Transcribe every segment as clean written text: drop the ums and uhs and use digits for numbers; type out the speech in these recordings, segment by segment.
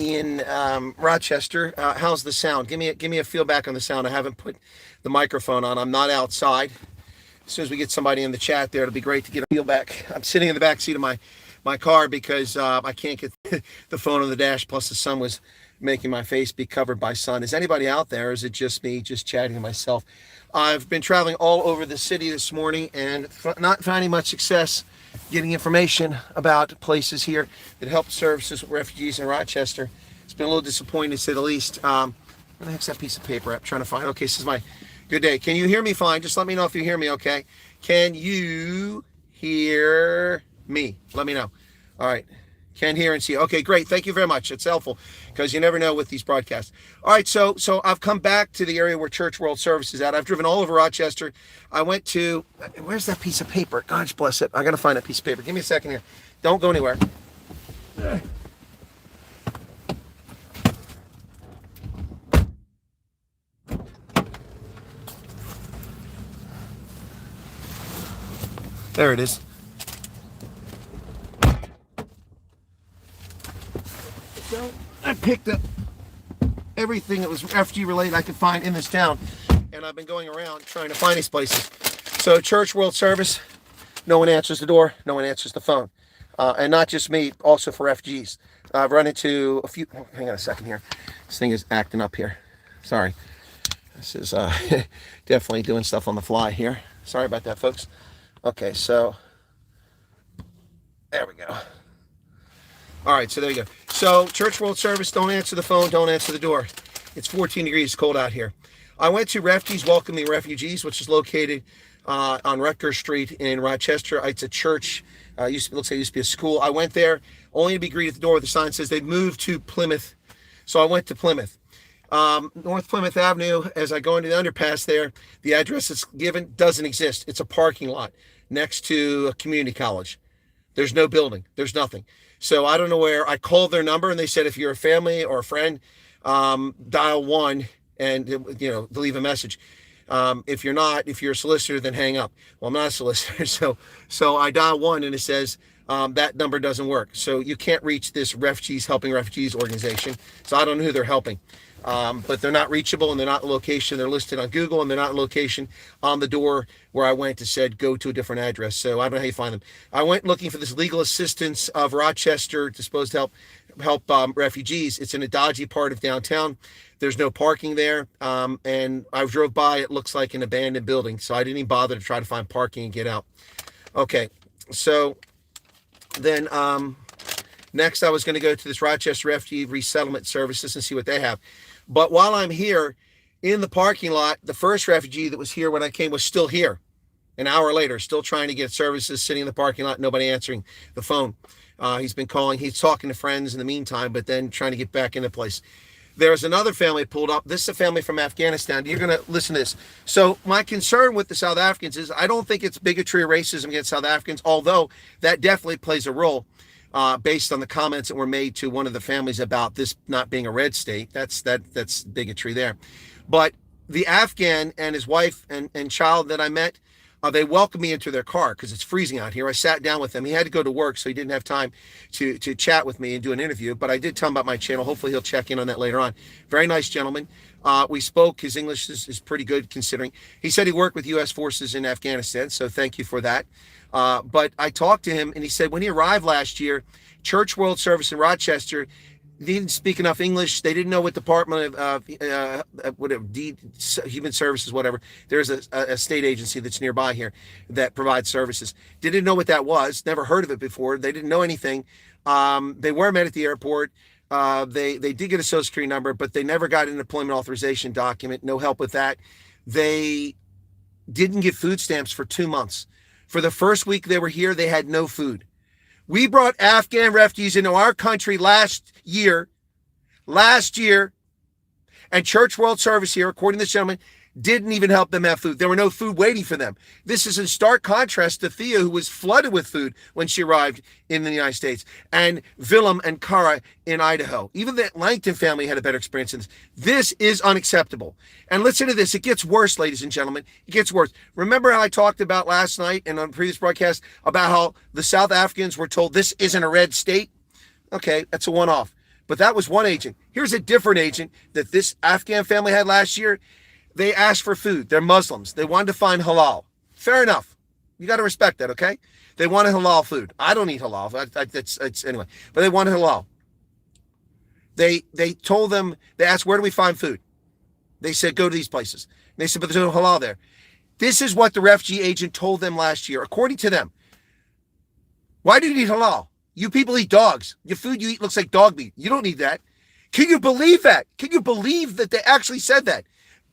in Rochester. How's the sound? Give me a feel back on the sound. I haven't put the microphone on. I'm not outside. As soon as we get somebody in the chat there, it'll be great to get a feel back. I'm sitting in the back seat of my car because I can't get the phone on the dash. Plus, the sun was making my face be covered by sun. Is anybody out there? Or is it just me just chatting to myself? I've been traveling all over the city this morning and not finding much success getting information about places here that help services with refugees in Rochester. It's been a little disappointing to say the least. Where the heck's that piece of paper I'm trying to find? Okay, this is my good day. Can you hear me fine? Just let me know if you hear me okay. Can you hear me? Let me know. All right. Can hear and see. Okay, great. Thank you very much. It's helpful because you never know with these broadcasts. All right, so I've come back to the area where Church World Service is at. I've driven all over Rochester. I went to, where's that piece of paper? Gosh bless it. I got to find that piece of paper. Give me a second here. Don't go anywhere. There it is. So I picked up everything that was refugee related I could find in this town, and I've been going around trying to find these places. So Church World Service, no one answers the door, no one answers the phone, and not just me, also for refugees. I've run into a few. Oh, hang on a second here. This thing is acting up here. Sorry. This is definitely doing stuff on the fly here. Sorry about that, folks. Okay, so there we go. All right, so there you go. So Church World Service, don't answer the phone, don't answer the door. It's 14 degrees cold out here. I went to Refugees Welcoming Refugees, which is located on Rutgers Street in Rochester. It's a church. Looks like it used to be a school. I went there only to be greeted at the door with a sign that says they've moved to Plymouth. So I went to Plymouth. North Plymouth Avenue, as I go into the underpass there, the address that's given doesn't exist. It's a parking lot next to a community college. There's no building. There's nothing. So I don't know where. I called their number and they said if you're a family or a friend, dial 1 and leave a message. If you're not, if you're a solicitor, then hang up. Well, I'm not a solicitor, so I dial 1 and it says that number doesn't work. So you can't reach this Refugees Helping Refugees organization. So I don't know who they're helping. But they're not reachable and they're not in location. They're listed on Google and they're not in location on the door where I went. It said go to a different address. So I don't know how you find them. I went looking for this legal assistance of Rochester supposed to help refugees. It's in a dodgy part of downtown. There's no parking there. And I drove by, it looks like an abandoned building. So I didn't even bother to try to find parking and get out. Okay. So then, next I was going to go to this Rochester Refugee Resettlement Services and see what they have. But while I'm here in the parking lot, the first refugee that was here when I came was still here. An hour later, still trying to get services, sitting in the parking lot, nobody answering the phone. He's been calling, he's talking to friends in the meantime, but then trying to get back into place. There's another family pulled up. This is a family from Afghanistan. You're going to listen to this. So my concern with the South Africans is I don't think it's bigotry or racism against South Africans, although that definitely plays a role. Based on the comments that were made to one of the families about this not being a red state. That's bigotry there. But the Afghan and his wife and child that I met, they welcomed me into their car because it's freezing out here. I sat down with him. He had to go to work, so he didn't have time to chat with me and do an interview. But I did tell him about my channel. Hopefully he'll check in on that later on. Very nice gentleman. We spoke. His English is pretty good considering. He said he worked with U.S. forces in Afghanistan, so thank you for that. But I talked to him, and he said when he arrived last year, Church World Service in Rochester, they didn't speak enough English. They didn't know what Department of Human Services, whatever. There's a state agency that's nearby here that provides services. They didn't know what that was. Never heard of it before. They didn't know anything. They were met at the airport. They did get a Social Security number, but they never got an employment authorization document. No help with that. They didn't get food stamps for 2 months. For the first week they were here, they had no food. We brought Afghan refugees into our country last year, and Church World Service here, according to this gentleman, didn't even help them have food. There were no food waiting for them. This is in stark contrast to Thea, who was flooded with food when she arrived in the United States, and Willem and Kara in Idaho. Even the Langton family had a better experience in this. This is unacceptable. And listen to this. It gets worse, ladies and gentlemen. It gets worse. Remember how I talked about last night and on the previous broadcast about how the South Africans were told this isn't a red state? Okay, that's a one-off. But that was one agent. Here's a different agent that this Afghan family had last year. They asked for food. They're Muslims. They wanted to find halal. Fair enough. You got to respect that, okay? They wanted halal food. I don't eat halal. It's anyway. But they wanted halal. They told them, they asked, where do we find food? They said, go to these places. And they said, but there's no halal there. This is what the refugee agent told them last year, according to them. Why do you need halal? You people eat dogs. Your food you eat looks like dog meat. You don't need that. Can you believe that? Can you believe that they actually said that?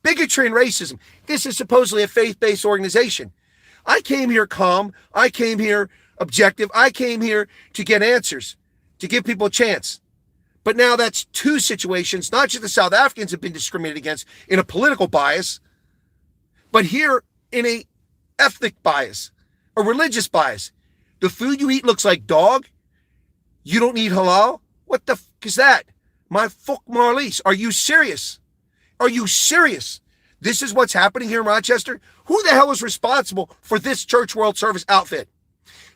Bigotry and racism. This is supposedly a faith-based organization. I came here calm. I came here objective. I came here to get answers, to give people a chance. But now that's two situations. Not just the South Africans have been discriminated against in a political bias, but here in a ethnic bias, a religious bias. The food you eat looks like dog. You don't need halal? What the fuck is that? My fuck Marlies. Are you serious? Are you serious? This is what's happening here in Rochester? Who the hell is responsible for this Church World Service outfit?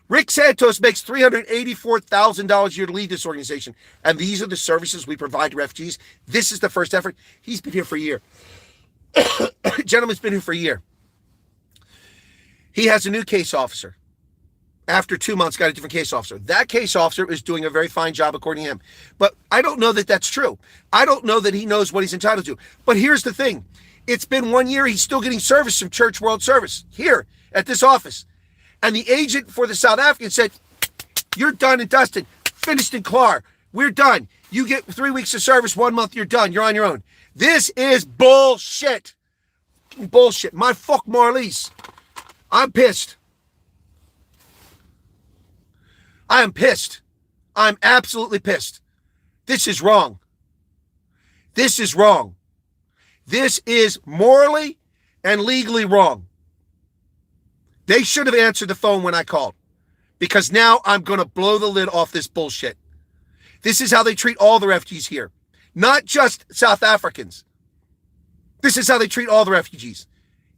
Rick Santos makes $384,000 a year to lead this organization. And these are the services we provide to refugees. This is the first effort. He's been here for a year. Gentleman's been here for a year. He has a new case officer. After 2 months, got a different case officer. That case officer is doing a very fine job according to him. But I don't know that that's true. I don't know that he knows what he's entitled to. But here's the thing. It's been 1 year. He's still getting service from Church World Service here at this office. And the agent for the South African said, you're done and dusted. Finished and clar. We're done. You get 3 weeks of service, 1 month, you're done. You're on your own. This is bullshit. Bullshit. My fuck Marlies. I'm pissed. I am pissed. I'm absolutely pissed. This is wrong. This is wrong. This is morally and legally wrong. They should have answered the phone when I called, because now I'm going to blow the lid off this bullshit. This is how they treat all the refugees here, not just South Africans. This is how they treat all the refugees.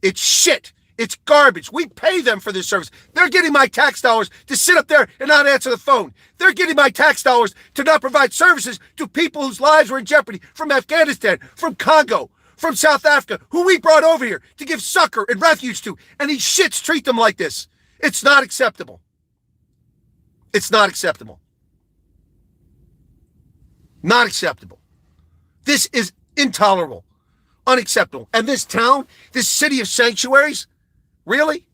It's shit. It's garbage. We pay them for this service. They're getting my tax dollars to sit up there and not answer the phone. They're getting my tax dollars to not provide services to people whose lives were in jeopardy from Afghanistan, from Congo, from South Africa, who we brought over here to give succor and refuge to. And these shits treat them like this. It's not acceptable. It's not acceptable. Not acceptable. This is intolerable. Unacceptable. And this town, this city of sanctuaries, really?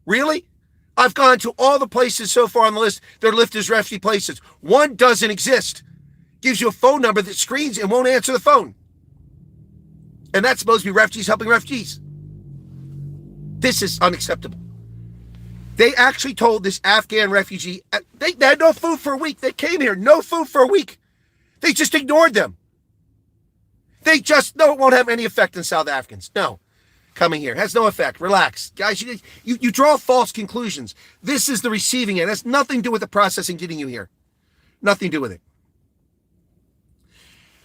Really? I've gone to all the places so far on the list that are listed as refugee places. One doesn't exist. Gives you a phone number that screens and won't answer the phone. And that's supposed to be refugees helping refugees. This is unacceptable. They actually told this Afghan refugee, they had no food for a week. They came here, no food for a week. They just ignored them. They just, no, it won't have any effect on South Africans. No, coming here has no effect. Relax. Guys, you draw false conclusions. This is the receiving end. It has nothing to do with the processing getting you here. Nothing to do with it.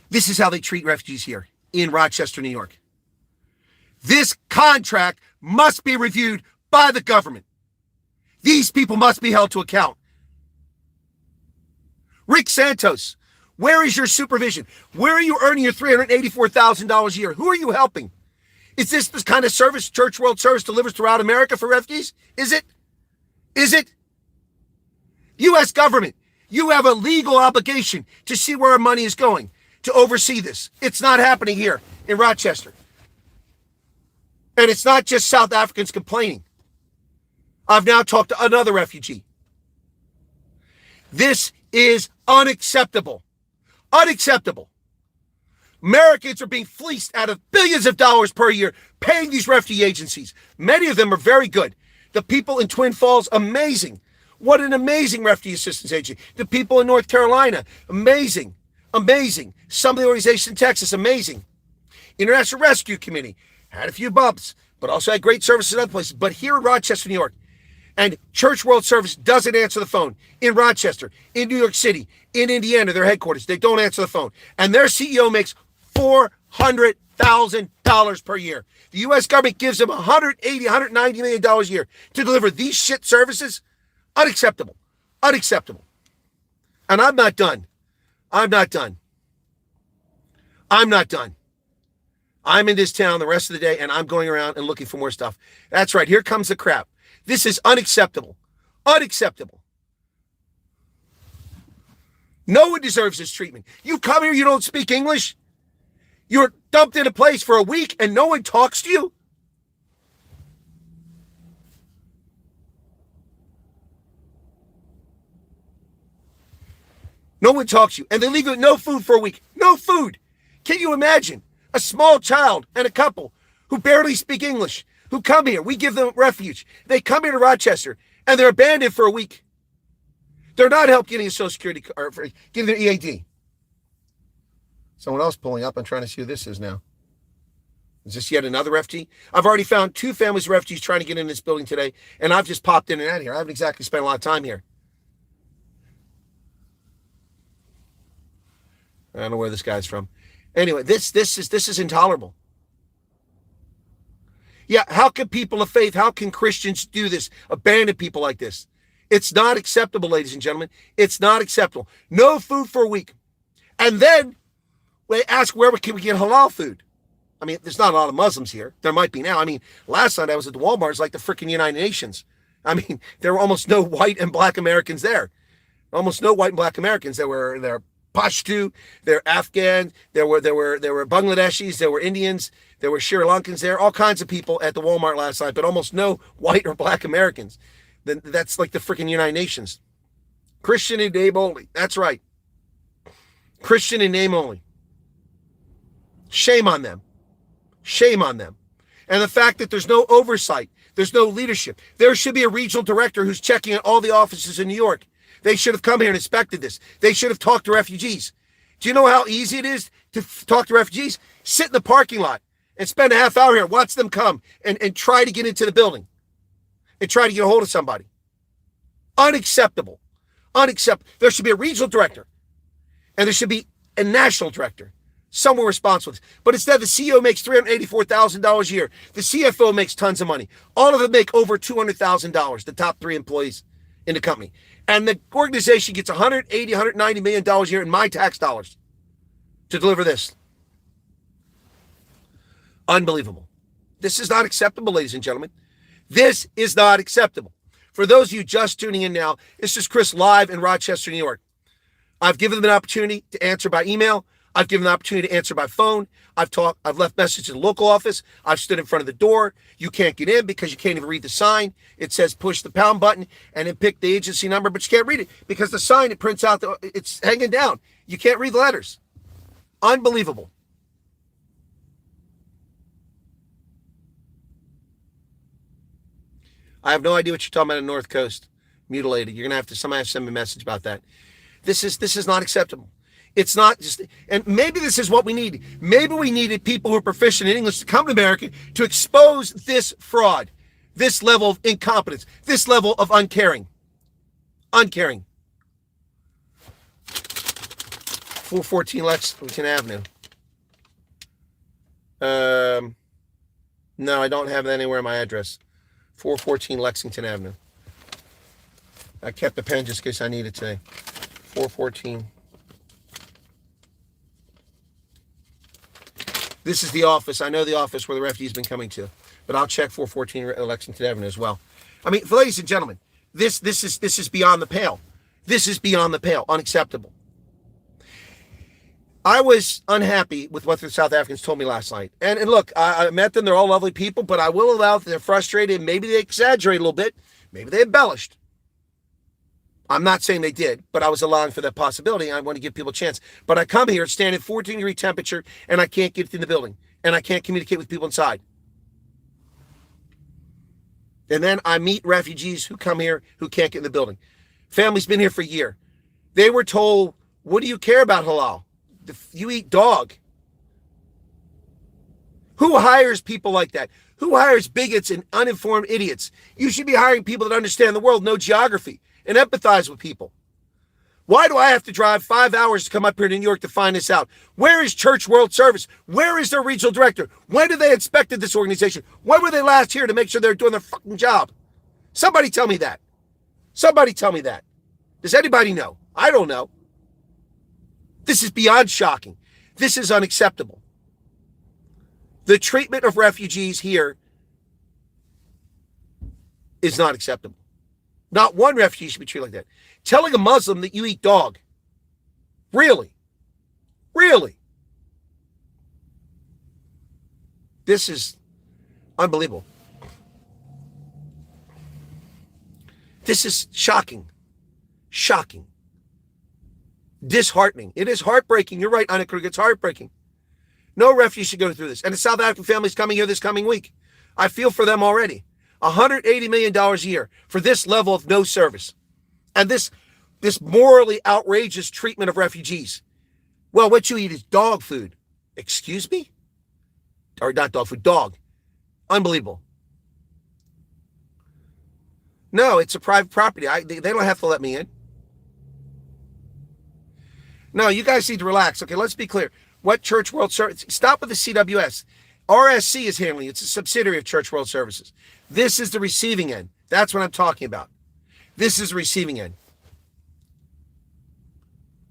This is how they treat refugees here in Rochester, New York. This contract must be reviewed by the government. These people must be held to account. Rick Santos, where is your supervision? Where are you earning your $384,000 a year? Who are you helping? Is this the kind of service Church World Service delivers throughout America for refugees? Is it? Is it? U.S. government, you have a legal obligation to see where our money is going, to oversee this. It's not happening here in Rochester. And it's not just South Africans complaining. I've now talked to another refugee. This is unacceptable. Unacceptable. Americans are being fleeced out of billions of dollars per year paying these refugee agencies. Many of them are very good. The people in Twin Falls, amazing. What an amazing refugee assistance agency. The people in North Carolina, amazing. Amazing. Some of the organizations in Texas, amazing. International Rescue Committee, had a few bumps, but also had great services in other places. But here in Rochester, New York, and Church World Service doesn't answer the phone. In Rochester, in New York City, in Indiana, their headquarters, they don't answer the phone. And their CEO makes $400,000 per year. The U.S. government gives them $180, $190 million a year to deliver these shit services. Unacceptable. Unacceptable. And I'm not done. I'm not done. I'm not done. I'm in this town the rest of the day, and I'm going around and looking for more stuff. That's right. Here comes the crap. This is unacceptable. Unacceptable. No one deserves this treatment. You come here, you don't speak English. You're dumped in a place for a week, and no one talks to you. No one talks to you. And they leave you with no food for a week. No food. Can you imagine a small child and a couple who barely speak English, who come here? We give them refuge. They come here to Rochester, and they're abandoned for a week. They're not helped getting a Social Security or getting their EAD. Someone else pulling up. I'm trying to see who this is now. Is this yet another refugee? I've already found 2 families of refugees trying to get in this building today, and I've just popped in and out of here. I haven't exactly spent a lot of time here. I don't know where this guy's from. Anyway, this is intolerable. Yeah, how can people of faith, how can Christians do this? Abandon people like this. It's not acceptable, ladies and gentlemen. It's not acceptable. No food for a week. And then they ask, where can we get halal food? I mean, there's not a lot of Muslims here. There might be now. I mean, last night I was at the Walmart. It's like the freaking United Nations. I mean, there were almost no white and black Americans there. Almost no white and black Americans. There were Pashto, there were Afghan, there were Bangladeshis, there were Indians, there were Sri Lankans there, all kinds of people at the Walmart last night, but almost no white or black Americans. Then that's like the freaking United Nations. Christian in name only. That's right. Christian in name only. Shame on them. Shame on them. And the fact that there's no oversight, there's no leadership. There should be a regional director who's checking at all the offices in New York. They should have come here and inspected this. They should have talked to refugees. Do you know how easy it is to talk to refugees? Sit in the parking lot and spend a half hour here. Watch them come and try to get into the building and try to get a hold of somebody. Unacceptable. Unacceptable. There should be a regional director and there should be a national director. Someone responsible. But instead, the CEO makes $384,000 a year. The CFO makes tons of money. All of them make over $200,000, the top 3 employees in the company. And the organization gets $180, $190 million a year in my tax dollars to deliver this. Unbelievable. This is not acceptable, ladies and gentlemen. This is not acceptable. For those of you just tuning in now, this is Chris live in Rochester, New York. I've given them an opportunity to answer by email. I've given them an opportunity to answer by phone. I've left messages in the local office. I've stood in front of the door. You can't get in because you can't even read the sign. It says push the pound button and then pick the agency number, but you can't read it because the sign, it prints out, it's hanging down. You can't read the letters. Unbelievable. I have no idea what you're talking about in the North Coast. Mutilated. You're going to somebody have to send me a message about that. This is not acceptable. It's not just, and maybe this is what we need. Maybe we needed people who are proficient in English to come to America to expose this fraud, this level of incompetence, this level of uncaring. Uncaring. 414 Lexington Avenue. No, I don't have that anywhere in my address. 414 Lexington Avenue. I kept the pen just in case I need it today. 414. This is the office. I know the office where the refugee's been coming to, but I'll check 414 Lexington Avenue as well. I mean, ladies and gentlemen, this is beyond the pale. This is beyond the pale. Unacceptable. I was unhappy with what the South Africans told me last night. And look, I met them. They're all lovely people, but I will allow that they're frustrated. Maybe they exaggerate a little bit. Maybe they embellished. I'm not saying they did, but I was allowing for that possibility. I want to give people a chance. But I come here, stand at 14-degree temperature, and I can't get in the building. And I can't communicate with people inside. And then I meet refugees who come here who can't get in the building. Family's been here for a year. They were told, what do you care about halal? You eat dog. Who hires people like that? Who hires bigots and uninformed idiots? You should be hiring people that understand the world, know geography, and empathize with people. Why do I have to drive 5 hours to come up here to New York to find this out? Where is Church World Service? Where is their regional director? When did they inspected this organization? When were they last here to make sure they're doing their fucking job? Somebody tell me that. Somebody tell me that. Does anybody know? I don't know. This is beyond shocking. This is unacceptable. The treatment of refugees here is not acceptable. Not one refugee should be treated like that. Telling a Muslim that you eat dog. Really? Really? This is unbelievable. This is shocking. Shocking. Disheartening. It is heartbreaking. You're right, Anna Krug. It's heartbreaking. No refugee should go through this. And the South African family's coming here this coming week. I feel for them already. $180 million a year for this level of no service. And this morally outrageous treatment of refugees. Well, what you eat is dog food. Excuse me? Or not dog food, dog. Unbelievable. No, it's a private property. They don't have to let me in. No, you guys need to relax. Okay, let's be clear. What Church World Service? Stop with the CWS. RSC is handling it. It's a subsidiary of Church World Services. This is the receiving end. That's what I'm talking about. This is the receiving end.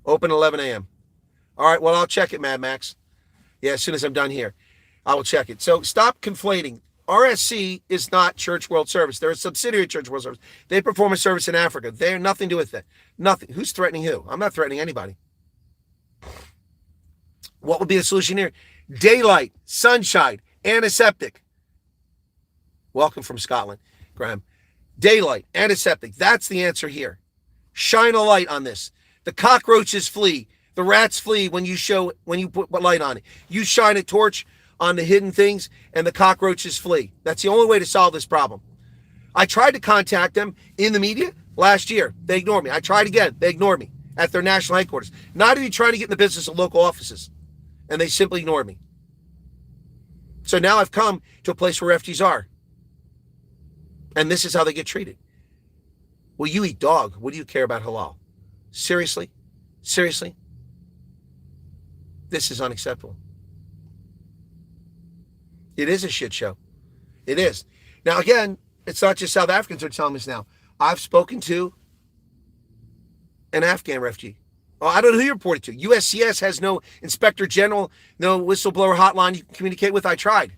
Open 11 a.m. All right, well, I'll check it, Mad Max. Yeah, as soon as I'm done here, I will check it. So stop conflating. RSC is not Church World Service. They're a subsidiary of Church World Service. They perform a service in Africa. They have nothing to do with that. Nothing. Who's threatening who? I'm not threatening anybody. What would be the solution here? Daylight, sunshine, antiseptic. Welcome from Scotland, Graham. Daylight, antiseptic. That's the answer here. Shine a light on this. The cockroaches flee. The rats flee when you put light on it. You shine a torch on the hidden things and the cockroaches flee. That's the only way to solve this problem. I tried to contact them in the media last year. They ignored me. I tried again. They ignored me at their national headquarters. Not even trying to get in the business of local offices. And they simply ignored me. So now I've come to a place where refugees are. And this is how they get treated. Well, you eat dog. What do you care about halal? Seriously? Seriously? This is unacceptable. It is a shit show. It is. Now, again, it's not just South Africans who are telling us now. I've spoken to an Afghan refugee. Oh, I don't know who you reported to. USCS has no inspector general, no whistleblower hotline you can communicate with. I tried.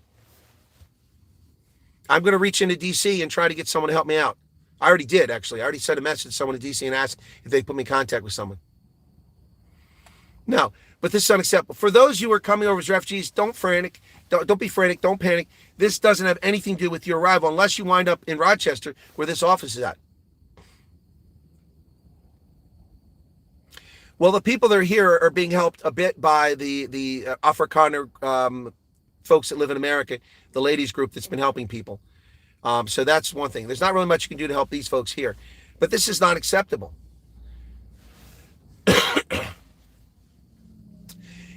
I'm going to reach into D.C. and try to get someone to help me out. I already did, actually. I already sent a message to someone in D.C. and asked if they put me in contact with someone. No, but this is unacceptable. For those who are coming over as refugees, don't frantic. Don't be frantic. Don't panic. This doesn't have anything to do with your arrival unless you wind up in Rochester where this office is at. Well, the people that are here are being helped a bit by the Afrikaner folks that live in America, the ladies group that's been helping people. So that's one thing. There's not really much you can do to help these folks here. But this is not acceptable.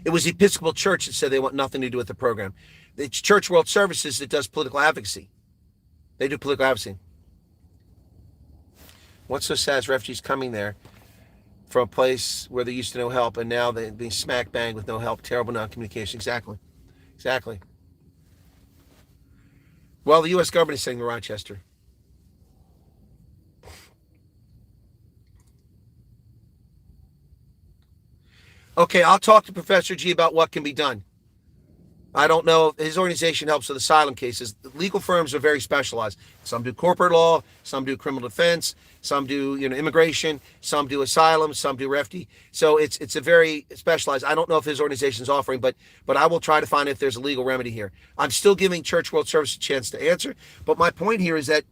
It was the Episcopal Church that said they want nothing to do with the program. It's Church World Services that does political advocacy. They do political advocacy. What's so sad is refugees coming there from a place where they used to know help, and now they're being smack banged with no help, terrible non-communication. Exactly. Exactly. Well, the U.S. government is saying to Rochester. Okay, I'll talk to Professor G about what can be done. I don't know. His organization helps with asylum cases. Legal firms are very specialized. Some do corporate law, some do criminal defense, some do immigration, some do asylum, some do refugee. So it's a very specialized. I don't know if his organization is offering, but I will try to find if there's a legal remedy here. I'm still giving Church World Service a chance to answer. But my point here is that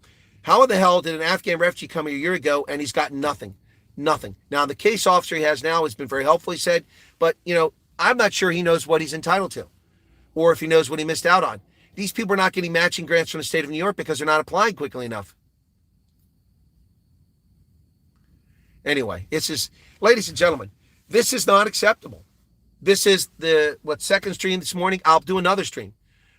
how in the hell did an Afghan refugee come here a year ago and he's got nothing? Nothing. Now, the case officer he has now has been very helpful, he said, but, I'm not sure he knows what he's entitled to or if he knows what he missed out on. These people are not getting matching grants from the state of New York because they're not applying quickly enough. Anyway, ladies and gentlemen, this is not acceptable. This is second stream this morning. I'll do another stream.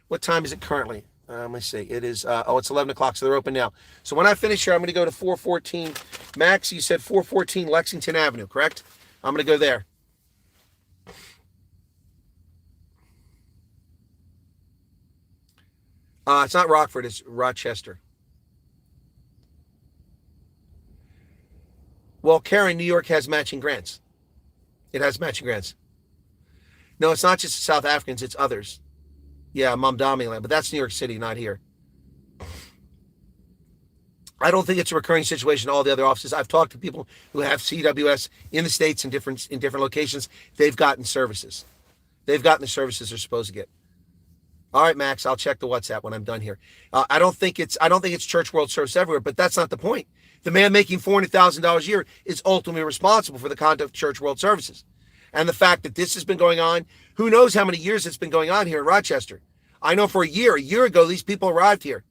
What time is it currently? Let me see. It is, it's 11 o'clock, so they're open now. So when I finish here, I'm going to go to 414. Max, you said 414 Lexington Avenue, correct? I'm going to go there. It's not Rockford, it's Rochester. Well, Karen, New York has matching grants. It has matching grants. No, it's not just the South Africans, it's others. Yeah, Mamdani land, but that's New York City, not here. I don't think it's a recurring situation in all the other offices. I've talked to people who have CWS in the States in different locations. They've gotten services. They've gotten the services they're supposed to get. All right, Max, I'll check the WhatsApp when I'm done here. I don't think it's Church World Service everywhere, but that's not the point. The man making $400,000 a year is ultimately responsible for the conduct of Church World Services. And the fact that this has been going on, who knows how many years it's been going on here in Rochester. I know for a year ago, these people arrived here,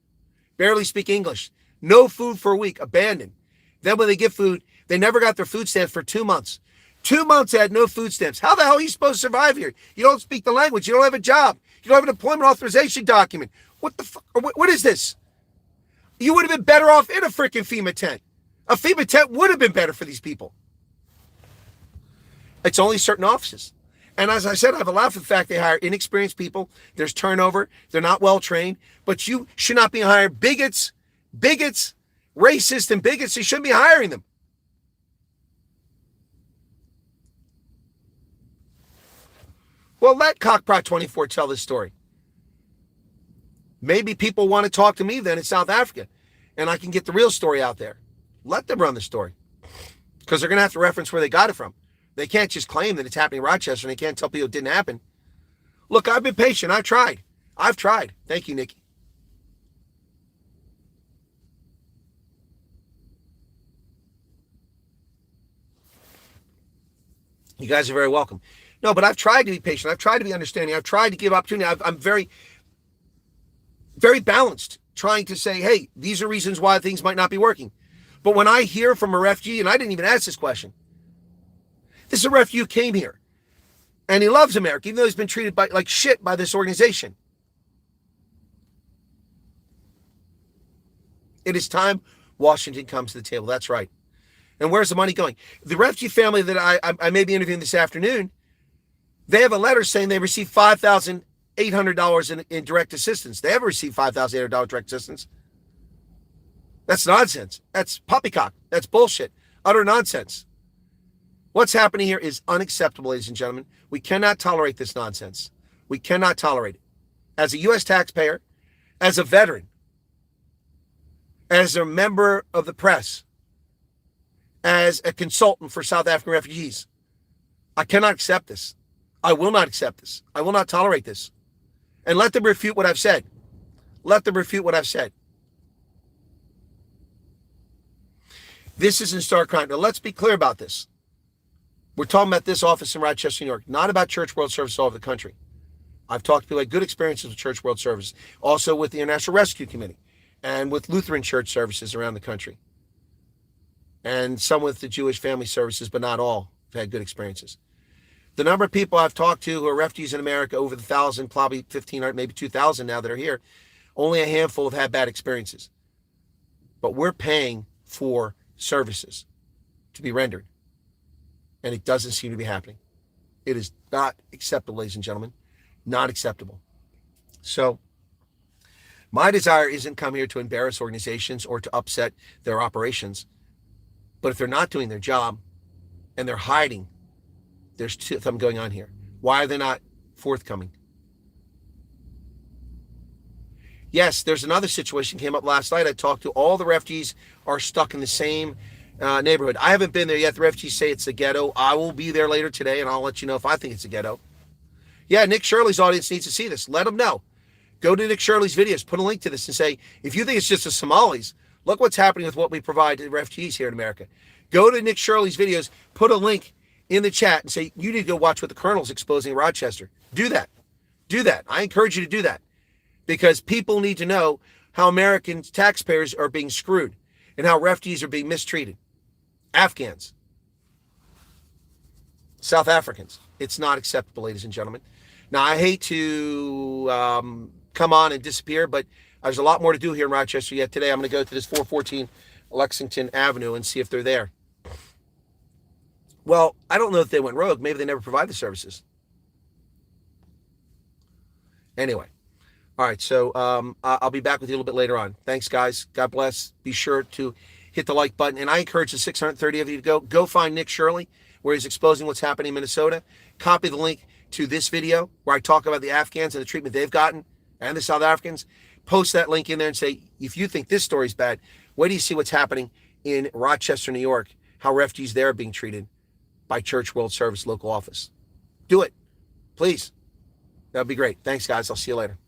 barely speak English, no food for a week, abandoned. Then when they get food, they never got their food stamps for 2 months. 2 months they had no food stamps. How the hell are you supposed to survive here? You don't speak the language. You don't have a job. You don't have an employment authorization document. What the fuck? What is this? You would have been better off in a freaking FEMA tent. A FEMA tent would have been better for these people. It's only certain offices. And as I said, I've allowed for the fact they hire inexperienced people. There's turnover. They're not well trained. But you should not be hiring bigots, racist and bigots. You shouldn't be hiring them. Well, let Cockprot24 tell this story. Maybe people want to talk to me then in South Africa, and I can get the real story out there. Let them run the story, because they're going to have to reference where they got it from. They can't just claim that it's happening in Rochester, and they can't tell people it didn't happen. Look, I've been patient. I've tried. Thank you, Nikki. You guys are very welcome. No, but I've tried to be patient. I've tried to be understanding. I've tried to give opportunity. I'm very, very balanced, trying to say, hey, these are reasons why things might not be working. But when I hear from a refugee, and I didn't even ask this question, this is a refugee who came here, and he loves America, even though he's been treated like shit by this organization. It is time Washington comes to the table. That's right. And where's the money going? The refugee family that I may be interviewing this afternoon, they have a letter saying they received $5,800 in direct assistance. They haven't received $5,800 direct assistance. That's nonsense. That's poppycock. That's bullshit. Utter nonsense. What's happening here is unacceptable, ladies and gentlemen. We cannot tolerate this nonsense. We cannot tolerate it. As a U.S. taxpayer, as a veteran, as a member of the press, as a consultant for South African refugees, I cannot accept this. I will not accept this. I will not tolerate this. And let them refute what I've said. Let them refute what I've said. This is in stark crime. Now, let's be clear about this. We're talking about this office in Rochester, New York, not about Church World Service all over the country. I've talked to people who had good experiences with Church World Service, also with the International Rescue Committee, and with Lutheran church services around the country, and some with the Jewish family services, but not all have had good experiences. The number of people I've talked to who are refugees in America, over the 1,000, probably 1,500, maybe 2,000 now that are here, only a handful have had bad experiences. But we're paying for services to be rendered, and it doesn't seem to be happening. It is not acceptable, ladies and gentlemen. Not acceptable. So my desire isn't come here to embarrass organizations or to upset their operations. But if they're not doing their job and they're hiding, there's something going on here. Why are they not forthcoming? Yes, there's another situation came up last night. I talked to all the refugees are stuck in the same neighborhood. I haven't been there yet. The refugees say it's a ghetto. I will be there later today, and I'll let you know if I think it's a ghetto. Yeah, Nick Shirley's audience needs to see this. Let them know. Go to Nick Shirley's videos. Put a link to this and say, if you think it's just the Somalis, look what's happening with what we provide to the refugees here in America. Go to Nick Shirley's videos. Put a link in the chat and say, you need to go watch what the Colonel's exposing in Rochester. Do that. Do that. I encourage you to do that, because people need to know how American taxpayers are being screwed and how refugees are being mistreated. Afghans, South Africans. It's not acceptable, ladies and gentlemen. Now, I hate to come on and disappear, but there's a lot more to do here in Rochester yet. Today, I'm going to go to this 414 Lexington Avenue and see if they're there. Well, I don't know if they went rogue. Maybe they never provide the services. Anyway. All right, so I'll be back with you a little bit later on. Thanks, guys. God bless. Be sure to hit the like button. And I encourage the 630 of you to go find Nick Shirley, where he's exposing what's happening in Minnesota. Copy the link. to this video where I talk about the Afghans and the treatment they've gotten and the South Africans, post that link in there and say, if you think this story's bad, wait till you see what's happening in Rochester, New York, how refugees there are being treated by Church World Service local office. Do it, please. That'd be great. Thanks, guys. I'll see you later.